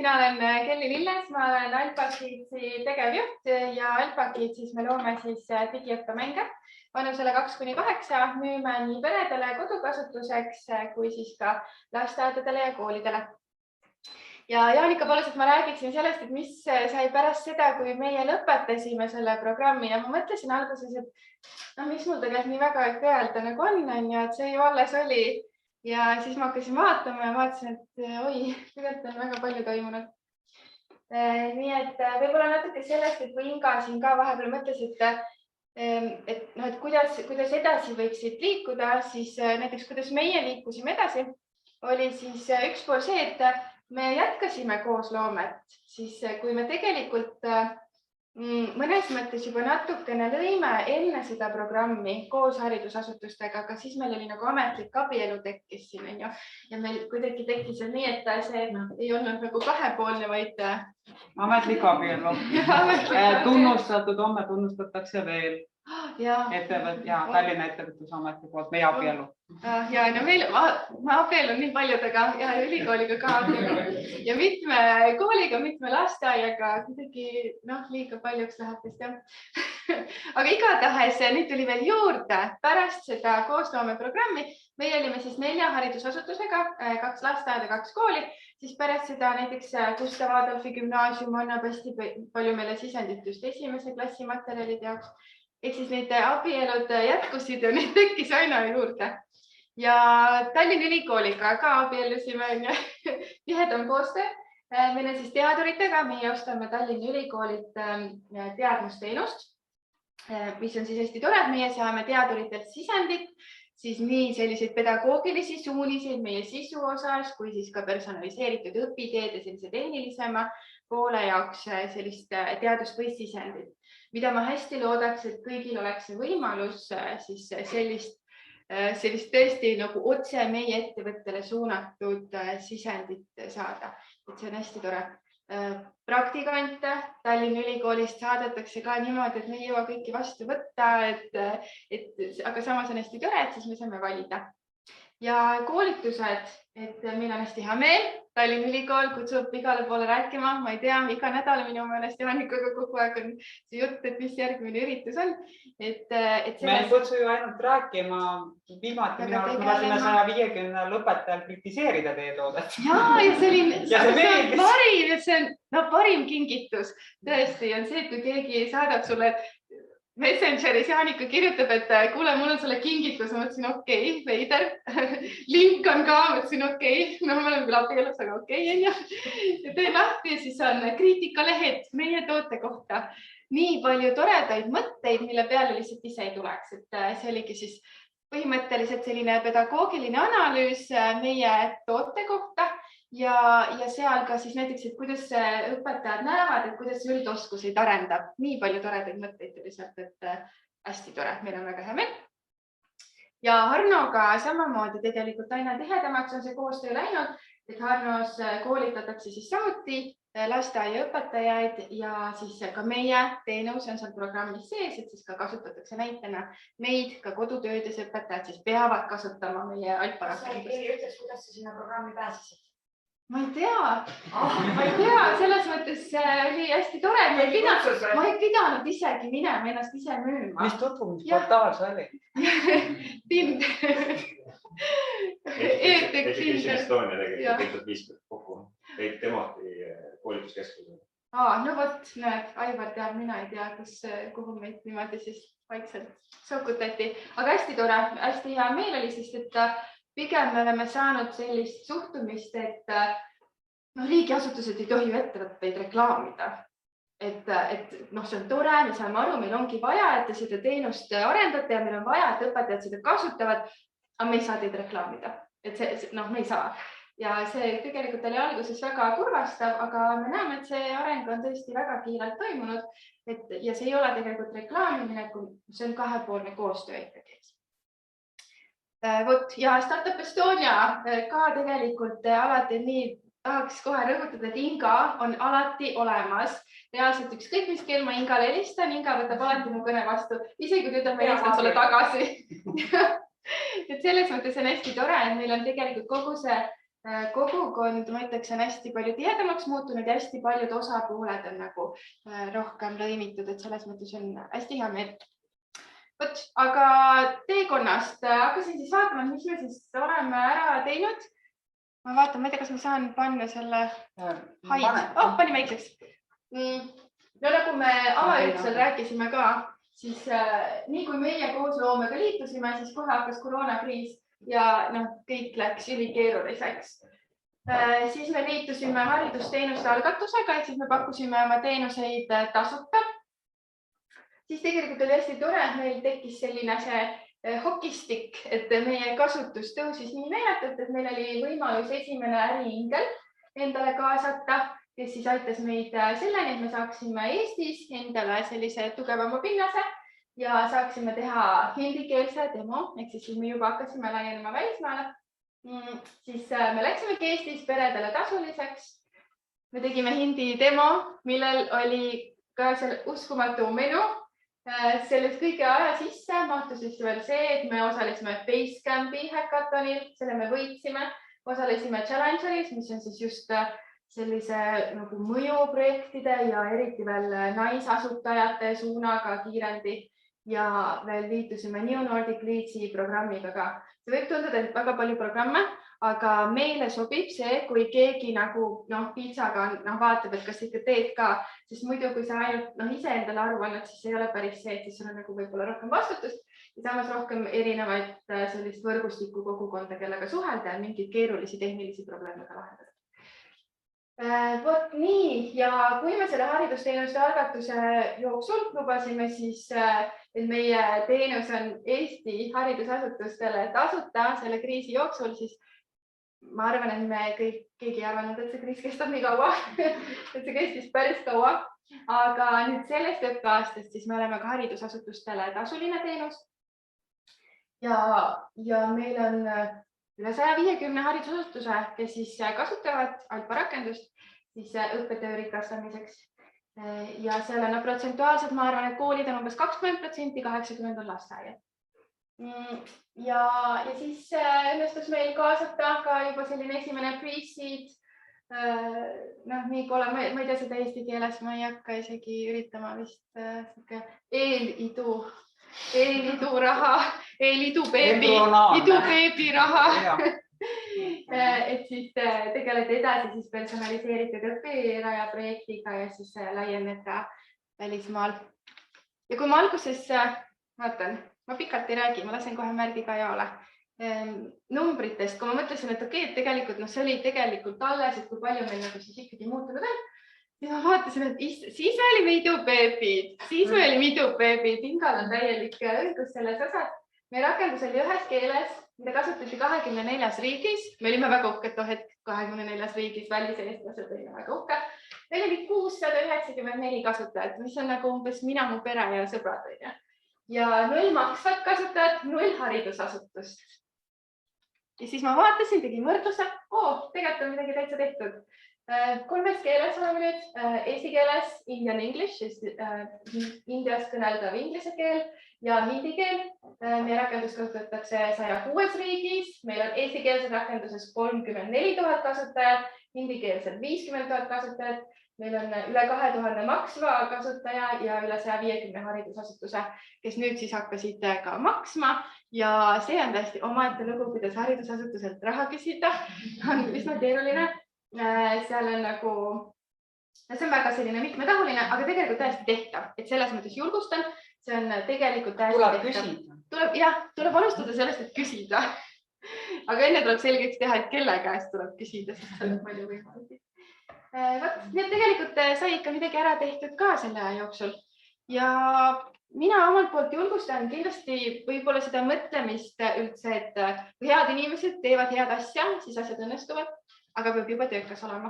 Mina olen Kelly Lilles, ma olen Alpha-Kiidsi tegevjuht ja Alpha-Kiidsis me loome siis digiõppemänge vanusele 2–8, müüme nii peredele kodukasutuseks kui siis ka lasteaedadele ja koolidele. Ja Jaanika palus, et ma räägiksin sellest, et mis sai pärast seda, kui meie lõpetasime selle programmi ja ma mõtlesin alguses, et mis mul tegelikult nii väga öelda nagu on ja et see ju alles oli. Ja siis ma hakkasin vaatama ja vaatasin, et oi, tegelikult on väga palju toimunud. Nii et võib-olla natuke sellest, et kui Inga siin ka vahepeal mõtles, et kuidas edasi võiksid liikuda, siis näiteks kuidas meie liikusime edasi, oli siis üks pool see, et me jätkasime koosloomet, siis kui me tegelikult mõnes mõttes juba natukene lõime enne seda programmi koos haridusasutustega, aga siis meil oli nagu ametlik abielu tekkis siin ja meil kuidagi tekkis nii, et see ei olnud nagu kahepoolne, vaid ametlik abielu. Tunnustatud, homme tunnustatakse veel Tallinna ettevõtlusameti poolt meie abielu. Ja no meil abielu nii paljudega ja ülikooliga ka abielu ja mitme kooliga, mitme lasteaiaga kuidagi liiga paljuks läheb vist jah. Aga igatahes nüüd tuli veel juurde pärast seda koosloome programmi. Meie olime siis 4 haridusasutusega, 2 lasteaeda, 2 kooli, siis pärast seda näiteks Gustav Adolfi gümnaasium annab hästi palju meile sisendit just esimese klassi materjalide jaoks. Ehk siis neid abielud jätkusid ja neid tekkis aina juurde. Ja Tallinna Ülikooliga ka abiellusime tihedam koostöö. Meil on siis teaduritega, meie ostame Tallinna Ülikoolilt teadmusteenust, mis on siis hästi tore, et meie saame teaduritelt sisendit, siis nii selliseid pedagoogilisi suuniseid meie sisu osas, kui siis ka personaliseeritud õpiteed ja sellise tehnilisema poole jaoks sellist teaduspõhist sisendit, mida ma hästi loodaks, et kõigil oleks võimalus siis sellist tõesti nagu otse meie ettevõttele suunatud sisendit saada. Et see on hästi tore. Praktikante Tallinna Ülikoolist saadetakse ka niimoodi, et me ei jõua kõiki vastu võtta, aga samas on hästi tore, et siis me saame valida. Ja koolitused, et meil on hästi hea meel. Tallinna Ülikool kutsub igale poole rääkima, ma ei tea, iga nädal minu meelest Jaanikaga kogu aeg on see jutt, et mis järgmine üritus on. Me ei kutsu ju ainult rääkima, viimati minu arust me lasime 150 lõpetajal kritiseerida teie toodet. Ja see on parim kingitus tõesti on see, et kui keegi saadab sulle Messengeris Jaanika kirjutab, et kuule, mul on sulle kingitus, ma mõtlesin okei, veider. Link on ka, mõtlesin okei, me oleme küll abielus, aga okei. Ja teen lahti ja siis on kriitikalehed meie toote kohta. Nii palju toredaid mõtteid, mille peale lihtsalt ise ei tuleks. Et see oligi siis põhimõtteliselt selline pedagoogiline analüüs meie toote kohta ja seal ka siis näiteks, et kuidas õpetajad näevad, et kuidas üldoskuseid arendab. Nii palju toredaid mõtteid tuli sealt, et hästi tore, meil on väga hea meel. Ja Harnoga samamoodi tegelikult aina tihedamaks on see koostöö läinud, et Harnos koolitatakse siis samuti lasteaiaõpetajaid ja siis ka meie teenus on seal programmis sees, et siis ka kasutatakse näitena meid ka kodutöödes õpetajad siis peavad kasutama meie alparakendust. Keli ütleks, kuidas sa sinna programmi pääsesid? Ma ei tea, selles mõttes oli hästi tore, ma ei pidanud isegi minema ennast ise müüma. Mis tutvumisportaal see oli? Tind. Education Estonia tegelikult viis kokku Demoti koolituskeskusele. No vot, näed, Aivar teab, mina ei tea, kuhu meid niimoodi siis vaikselt sokutati. Aga hästi tore, hästi hea meel oli, sest et pigem me oleme saanud sellist suhtumist, et riigiasutused ei tohi ju ettevõtteid reklaamida. Et see on tore, me saame aru, meil ongi vaja, et te seda teenust arendate ja meil on vaja, et õpetajad seda kasutavad, aga me ei saa teid reklaamida. Et me ei saa. Ja see tegelikult oli alguses väga kurvastav, aga me näeme, et see areng on tõesti väga kiirelt toimunud ja see ei ole tegelikult reklaamimine, see on kahepoolne koostöö ikkagi. Ja Startup Estonia ka tegelikult alati nii tahaks kohe rõhutada, et Inga on alati olemas. Reaalselt ükskõik mis kell ma Ingale helistan, Inga võtab alati mu kõne vastu, isegi kui ta helistab sulle tagasi. Et selles mõttes on hästi tore, et meil on tegelikult kogu see kogukond, ma ütleks, on hästi palju tihedamaks muutunud ja hästi paljud osapooled on nagu rohkem lõimitud, et selles mõttes on hästi hea meel. Võt, aga teekonnast hakkasin siis vaatama, mis me siis oleme ära teinud. Ma vaatan, ma ei tea, kas ma saan panna selle haid. Pani väikseks. No nagu me avaüritusel rääkisime ka, siis nii kui meie koosloomega liitusime, siis kohe hakkas koroonakriis ja kõik läks ülikeeruliseks. Siis me liitusime haridusteenuste algatusega, et siis me pakkusime oma teenuseid tasuta. Siis tegelikult oli hästi tore, et meil tekkis selline see hokistik, et meie kasutus tõusis nii meeletult, et meil oli võimalus esimene äriingel endale kaasata, kes siis aitas meid selleni, et me saaksime Eestis endale sellise tugevama pinnase ja saaksime teha hindikeelse demo, ehk siis me juba hakkasime laienema välismaale. Siis me läksimegi Eestis peredele tasuliseks. Me tegime hindi demo, millel oli ka selle uskumatu menu. Selles kõige aja sisse mahtus siis veel see, et me osalesime Basecampi hackathonil, selle me võitsime. Osalesime Challengeris, mis on siis just sellise nagu mõjuprojektide ja eriti veel naisasutajate suunaga kiirendi ja veel liitusime New Nordic Leadsi programmiga ka. See võib tunduda, et väga palju programme, aga meile sobib see, kui keegi nagu piitsaga vaatab, et kas ikka teed ka, sest muidu, kui sa ainult ise endale aru annad, siis ei ole päris see, et siis sul on nagu võib-olla rohkem vastutust ja samas rohkem erinevaid sellist võrgustiku kogukonda, kellega suhelda ja mingeid keerulisi tehnilisi probleeme ka lahendada. Vot nii, ja kui me selle haridusteenuste algatuse jooksul lubasime siis, et meie teenus on Eesti haridusasutustele tasuta selle kriisi jooksul, siis ma arvan, et me keegi ei arvanud, et see kriis kestab nii kaua, et see kestis päris kaua, aga nüüd sellest õppeaastast siis me oleme ka haridusasutustele tasuline teenus ja meil on üle 150 haridusasutuse, kes siis kasutavad Alpa rakendust siis õppetöö rikastamiseks. Ja seal on protsentuaalselt, ma arvan, et koolid on umbes 20%, 80% on lasteaiad. Ja siis õnnestus meil kaasata ka juba selline esimene pre-seed. Niikola, ma ei tea seda eesti keeles, ma ei hakka isegi üritama vist e-liidu raha, e-liidu beebi raha, et siis tegeleda edasi siis personaliseeritud õpiraja projektiga ja siis laieneda välismaal. Ja kui ma alguses vaatan, ma pikalt ei räägi, ma lasen kohe Märdi ka jaole numbritest, kui ma mõtlesin, et okei, et tegelikult see oli tegelikult alles, et kui palju meil nagu siis ikkagi muutunud on. Ja ma vaatasin, et siis me oli mitu beebid, Ingal on täielik õigus selles osas. Meie rakendus oli 1 keeles, mida kasutati 24 riigis. Me olime väga uhked hetk 24 riigis, väliseestlased olime väga uhke. Meil oli 694 kasutajat, mis on nagu umbes mina, mu pere ja sõbrad. Ja 0 maksvat kasutajat, 0 haridusasutust. Ja siis ma vaatasin, tegin võrdluse, tegelikult on midagi täitsa tehtud. 3 keeles oleme nüüd, eesti keeles, Indian English, Indias kõneldav inglise keel ja hindi keel. Meie rakendus kasutatakse 106 riigis, meil on eestikeelses rakenduses 34 000 kasutajat, hindikeelsel 50 000 kasutajat, meil on üle 2000 maksva kasutaja ja üle 150 haridusasutuse, kes nüüd siis hakkasid ka maksma ja see on täiesti omaette lugu, kuidas haridusasutuselt raha küsida, on üsna keeruline. Seal on nagu, see on väga selline mitmetahuline, aga tegelikult täiesti tehtav, et selles mõttes julgustan, see on tegelikult täiesti tehtav. Tuleb alustada sellest, et küsida, aga enne tuleb selgeks teha, et kelle käest tuleb küsida, sest seal on palju võimalusi. Nii et tegelikult sai ikka midagi ära tehtud ka selle aja jooksul ja mina omalt poolt julgustan kindlasti võib-olla seda mõtlemist üldse, et kui head inimesed teevad head asja, siis asjad õnnestuvad, aga peab juba töökas olema.